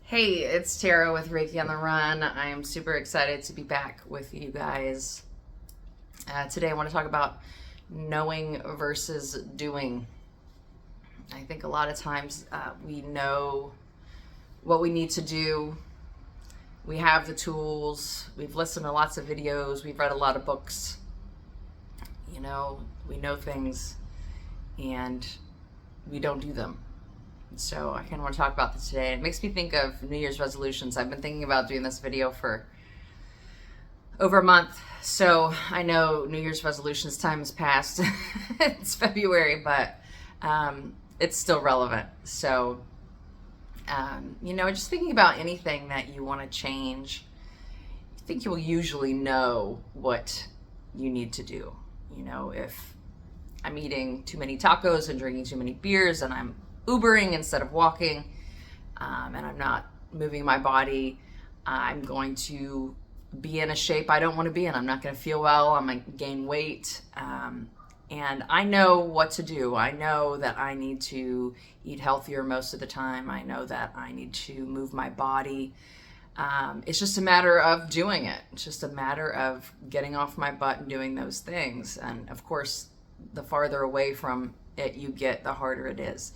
Hey, it's Tara with Reiki on the Run. I am super excited to be back with you guys. Today I want to talk about knowing versus doing. I think a lot of times we know what we need to do. We have the tools. We've listened to lots of videos. We've read a lot of books. We know things and we don't do them. So I kind of want to talk about this today. It makes me think of New Year's resolutions. I've been thinking about doing this video for over a month. So I know New Year's resolutions time has passed. It's February, but it's still relevant. So, just thinking about anything that you want to change, I think you'll usually know what you need to do. If I'm eating too many tacos and drinking too many beers and I'm Ubering instead of walking, and I'm not moving my body, I'm going to be in a shape I don't want to be in. I'm not going to feel well. I'm going to gain weight. And I know what to do. I know that I need to eat healthier most of the time. I know that I need to move my body. It's just a matter of doing it. It's just a matter of getting off my butt and doing those things. And of course, the farther away from it you get, the harder it is.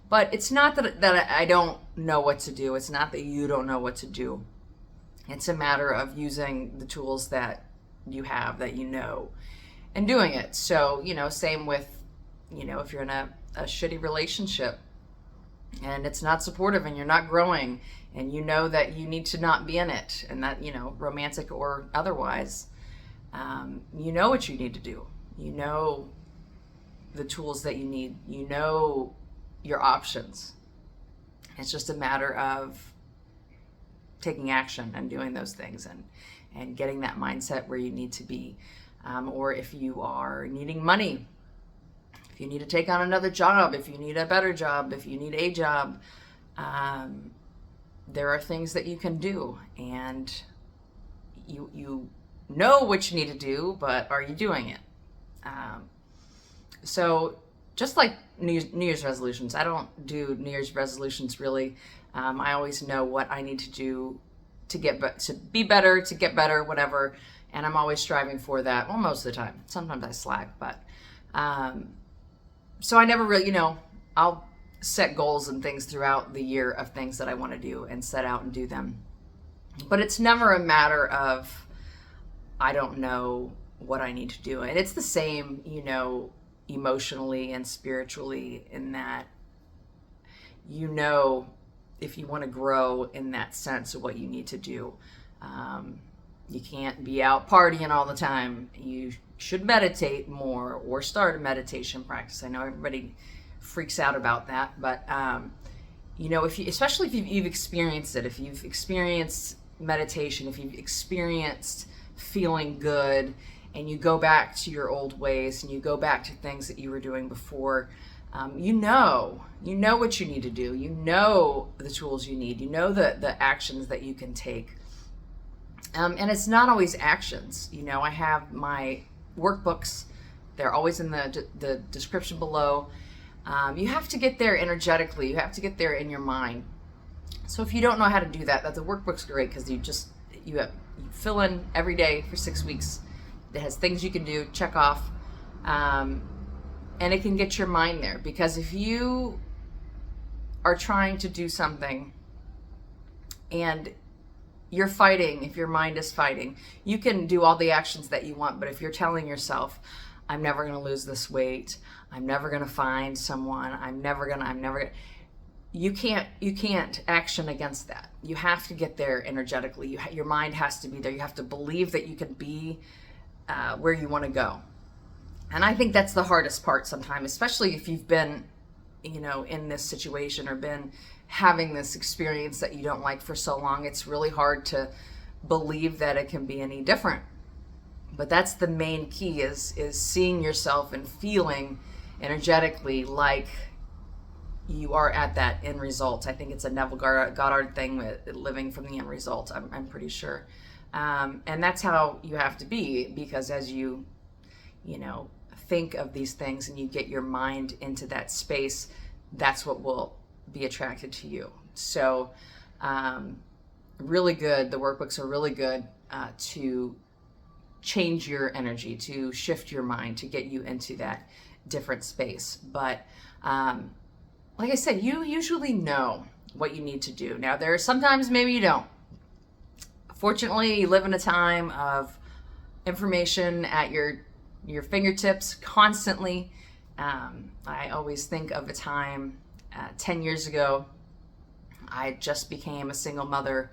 But it's not that I don't know what to do. It's not that you don't know what to do. It's a matter of using the tools that you have, that you know, and doing it. So, same with, if you're in a shitty relationship and it's not supportive and you're not growing and you know that you need to not be in it, and that, romantic or otherwise, you know what you need to do. You know the tools that you need. You know your options. It's just a matter of taking action and doing those things and getting that mindset where you need to be. Or if you are needing money, if you need to take on another job, if you need a better job, if you need a job, there are things that you can do, and you know what you need to do, but are you doing it? So just like New Year's resolutions, I don't do New Year's resolutions really. I always know what I need to do to be better, to get better, whatever. And I'm always striving for that. Well, most of the time. Sometimes I slack, but so I never really, I'll set goals and things throughout the year of things that I want to do and set out and do them. But it's never a matter of I don't know what I need to do. And it's the same, emotionally and spiritually, in that if you want to grow in that sense of what you need to do. You can't be out partying all the time. You should meditate more or start a meditation practice. I know everybody freaks out about that, but especially if you've experienced it, if you've experienced meditation, if you've experienced feeling good, and you go back to your old ways and you go back to things that you were doing before, you know what you need to do. You know the tools you need. You know the actions that you can take. And it's not always actions. I have my workbooks. They're always in the description below. You have to get there energetically. You have to get there in your mind. So if you don't know how to do that, the workbook's great, because you fill in every day for 6 weeks. It has things you can do, check off, and it can get your mind there. Because if you are trying to do something and you're fighting, if your mind is fighting, you can do all the actions that you want, but if you're telling yourself, I'm never going to lose this weight, I'm never going to find someone, you can't action against that. You have to get there energetically. Your mind has to be there. You have to believe that you can be where you want to go. And I think that's the hardest part sometimes, especially if you've been, in this situation or been having this experience that you don't like for so long. It's really hard to believe that it can be any different. But that's the main key, is seeing yourself and feeling energetically like you are at that end result. I think it's a Neville Goddard thing, with living from the end result, I'm pretty sure. And that's how you have to be, because as you think of these things and you get your mind into that space, that's what will be attracted to you. So Really good. The workbooks are really good to change your energy, to shift your mind, to get you into that different space. But like I said, you usually know what you need to do. Now, there are sometimes maybe you don't. Fortunately, you live in a time of information at your fingertips constantly. I always think of a time 10 years ago. I just became a single mother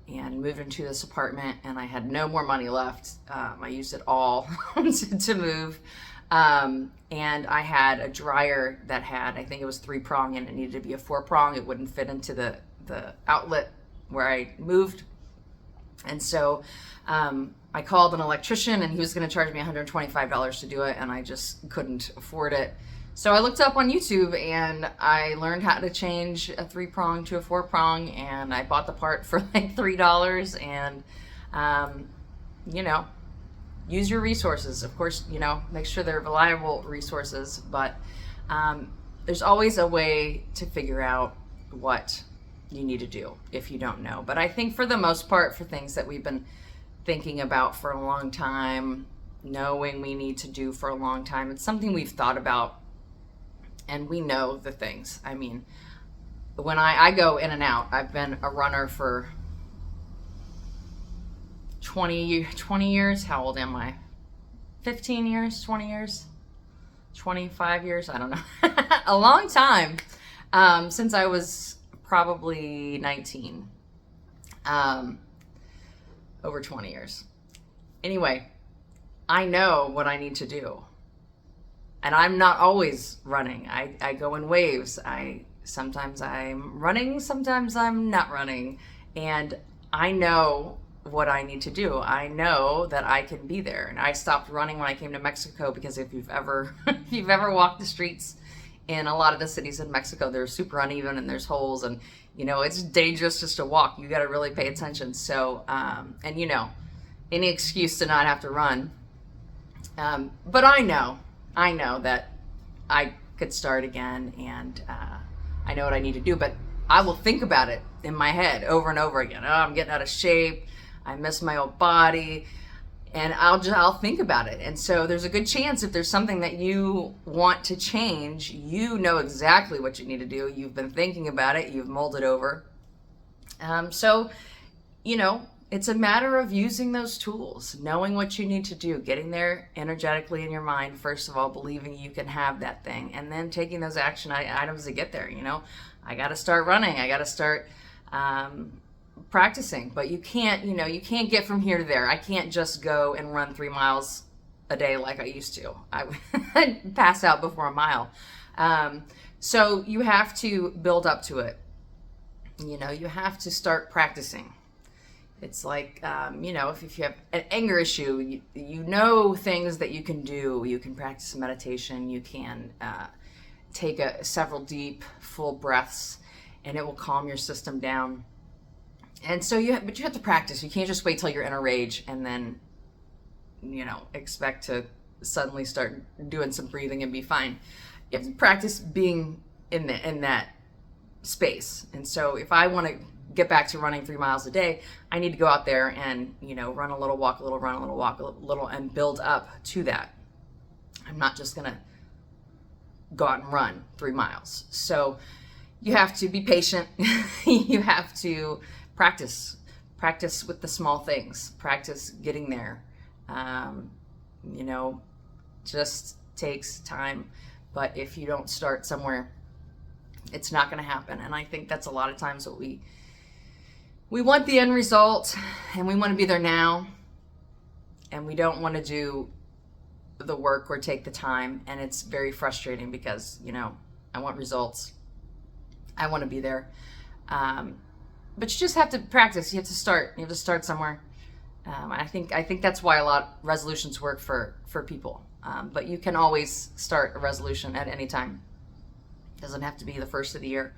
and moved into this apartment, and I had no more money left. I used it all to move. And I had a dryer that had, I think it was 3-prong, and it needed to be a 4-prong. It wouldn't fit into the outlet where I moved. And so I called an electrician, and he was going to charge me $125 to do it, and I just couldn't afford it. So I looked up on YouTube, and I learned how to change a 3-prong to a 4-prong, and I bought the part for like $3. And use your resources. Of course, make sure they're reliable resources, but there's always a way to figure out what you need to do if you don't know. But I think for the most part, for things that we've been thinking about for a long time, knowing we need to do for a long time, it's something we've thought about, and we know the things. I mean, when I go in and out, I've been a runner for 20 years. How old am I? 15 years, 20 years, 25 years, I don't know. A long time, since I was probably 19. Over 20 years. Anyway, I know what I need to do. And I'm not always running. I go in waves. Sometimes I'm running, sometimes I'm not running. And I know what I need to do. I know that I can be there. And I stopped running when I came to Mexico, because if you've ever walked the streets in a lot of the cities in Mexico, they're super uneven and there's holes, and it's dangerous just to walk. You got to really pay attention. So any excuse to not have to run. But I know that I could start again, and I know what I need to do, but I will think about it in my head over and over again. Oh, I'm getting out of shape. I miss my old body, and I'll think about it. And so there's a good chance, if there's something that you want to change, you know exactly what you need to do. You've been thinking about it. You've mulled it over. So it's a matter of using those tools, knowing what you need to do, getting there energetically in your mind, first of all, believing you can have that thing, and then taking those action items to get there. I got to start running. I got to start practicing, but you can't get from here to there. I can't just go and run 3 miles a day like I used to. I'd pass out before a mile. So you have to build up to it. You have to start practicing. It's like, if you have an anger issue, you know things that you can do. You can practice meditation. You can take several deep, full breaths, and it will calm your system down. And so you have to practice. You can't just wait till you're in a rage and then, expect to suddenly start doing some breathing and be fine. You have to practice being in that space. And so if I want to get back to running 3 miles a day, I need to go out there and, run a little, walk a little, run a little, walk a little, and build up to that. I'm not just going to go out and run 3 miles. So you have to be patient. You have to practice with the small things, practice getting there. Just takes time. But if you don't start somewhere, it's not going to happen. And I think that's a lot of times what we want the end result, and we want to be there now, and we don't want to do the work or take the time. And it's very frustrating because, I want results. I want to be there. But you just have to practice. You have to start. You have to start somewhere. I think that's why a lot of resolutions work for people. But you can always start a resolution at any time. It doesn't have to be the first of the year.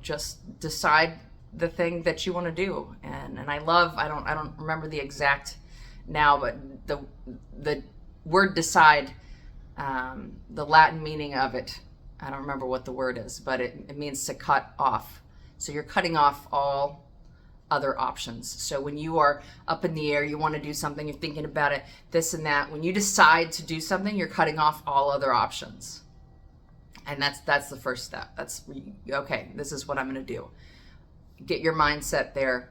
Just decide the thing that you want to do. And I don't remember the exact now, but the word decide, the Latin meaning of it, I don't remember what the word is, but it means to cut off. So you're cutting off all other options. So when you are up in the air, you want to do something, you're thinking about it, this and that. When you decide to do something, you're cutting off all other options. And that's the first step. That's, okay, this is what I'm going to do. Get your mindset there.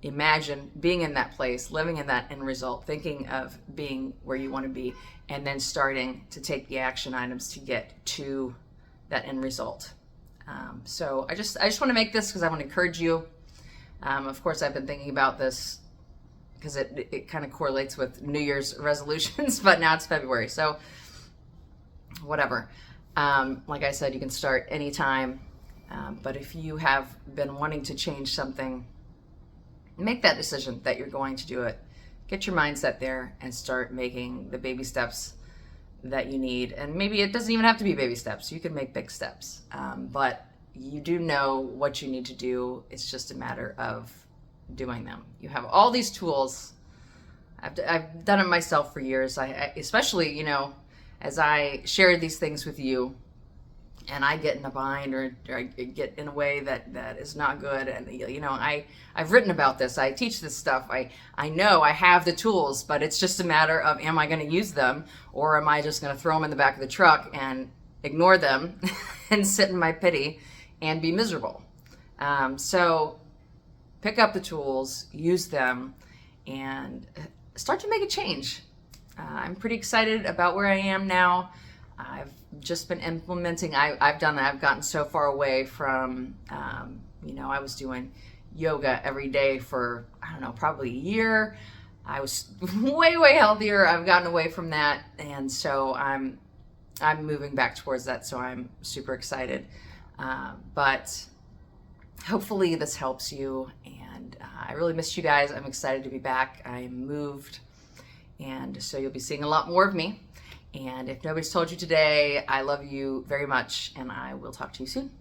Imagine being in that place, living in that end result, thinking of being where you want to be, and then starting to take the action items to get to that end result. So I just want to make this because I want to encourage you. Of course, I've been thinking about this because it kind of correlates with New Year's resolutions, but now it's February, so whatever. Like I said, you can start anytime, but if you have been wanting to change something, make that decision that you're going to do it. Get your mindset there and start making the baby steps that you need. And maybe it doesn't even have to be baby steps. You can make big steps, but you do know what you need to do. It's just a matter of doing them. You have all these tools. I've done it myself for years. I especially, as I share these things with you, and I get in a bind or I get in a way that is not good. And, I've written about this. I teach this stuff. I know I have the tools, but it's just a matter of, am I going to use them, or am I just going to throw them in the back of the truck and ignore them and sit in my pity and be miserable? So pick up the tools, use them, and start to make a change. I'm pretty excited about where I am now. I've just been implementing. I've done that. I've gotten so far away from, I was doing yoga every day for, I don't know, probably a year. I was way, way healthier. I've gotten away from that. And so I'm moving back towards that. So I'm super excited. But hopefully this helps you. And I really missed you guys. I'm excited to be back. I moved. And so you'll be seeing a lot more of me. And if nobody's told you today, I love you very much, and I will talk to you soon.